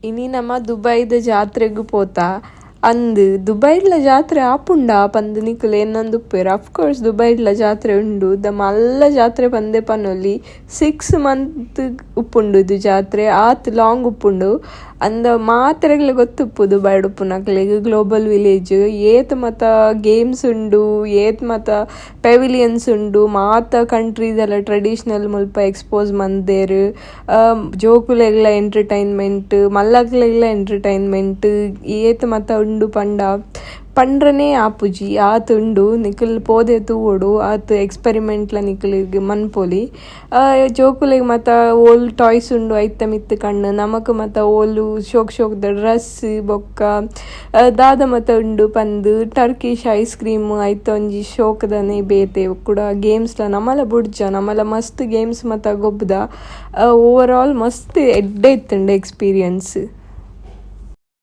ಇನಿ ನಮ್ಮ ದುಬೈದ ಜಾತ್ರೆಗ್ ಪೋತ ಅಂದ್ ದುಬೈಡ್ಲ ಜಾತ್ರೆ ಆಪುಂಡ ಪಂದ್ ನಿಕುಲು ಏನೊಂದು ಉಪ್ಪೆರ್. ಅಫ್ಕೋರ್ಸ್ ದುಬೈಡ್ಲ ಜಾತ್ರೆ ಉಂಡು ಮಲ್ಲ ಜಾತ್ರೆ ಪಂದೆ ಪನೊಲಿ 6 ಮಂತ್ ಉಪ್ಪುಂಡು ಇದು ಜಾತ್ರೆ ಆತ್ ಲಾಂಗ್ ಉಪ್ಪುಂಡು. ಅಂದ ಮಾತ್ರೆಗ್ಲ ಗೊತ್ತುಪ್ಪು ದುಬೈಡ್ ಉಪ್ಪುನಕ್ಲೆಗ್ ಗ್ಲೋಬಲ್ ವಿಲೇಜ್ ಏತ್ ಮತ ಗೇಮ್ಸ್ ಉಂಡು, ಏತ್ ಮತ ಪೆವಿಲಿಯನ್ಸ್ ಉಂಡು, ಮಾತ ಕಂಟ್ರೀಸ್ ಎಲ್ಲ ಟ್ರೆಡಿಷನಲ್ ಮುಲ್ಪ ಎಕ್ಸ್ಪೋಸ್ ಮಂದೆರ್. ಜೋಕುಲೆಗ್ಲ ಎಂಟರ್ಟೈನ್ಮೆಂಟ್ ಮಲ್ಲಕ್ಲೆಗ್ಲ ಎಂಟರ್ಟೈನ್ಮೆಂಟ್ ಏತ್ ಮತ ಉಂಡು ಪಂಡ ಪಂಡ್ರನೇ ಆಪುಜಿ ಆತ್ ಉಂಡು ನಿಕುಲ್ ಪೋದೆ ತೂವೊಡು ಆತ್ ಎಕ್ಸ್ಪೆರಿಮೆಂಟ್ಲ ನಿಕುಲಿಗ್ ಮನ್ಪೊಲಿ. ಜೋಕುಲೆಗ್ ಮತ ಓಲ್ ಟಾಯ್ಸ್ ಉಂಡು ಐತ ಮಿತ್ತ್ ಕಣ್ಣು ನಮಕ್ ಮತ ಓಲು ಶೋಕ್ದ ಡ್ರೆಸ್ ಬೊಕ್ಕ ದಾದ ಮತ ಉಂಡು ಪಂದ್ ಟರ್ಕಿಶ್ ಐಸ್ ಕ್ರೀಮ್ ಐತ ಒಂಜಿ ಶೋಕದನೆ ಬೇತೆ ಕುಡ ಗೇಮ್ಸ್ಲ ನಮಲ ಬುಡ್ಜ ನಮಲ ಮಸ್ತ್ ಗೇಮ್ಸ್ ಮತ ಗೊಬ್ಬುದ ಓವರ್ ಆಲ್ ಮಸ್ತ್ ಎಡ್ಡೆ ಇತ್ತುಂಡು ಎಕ್ಸ್ಪೀರಿಯನ್ಸ್.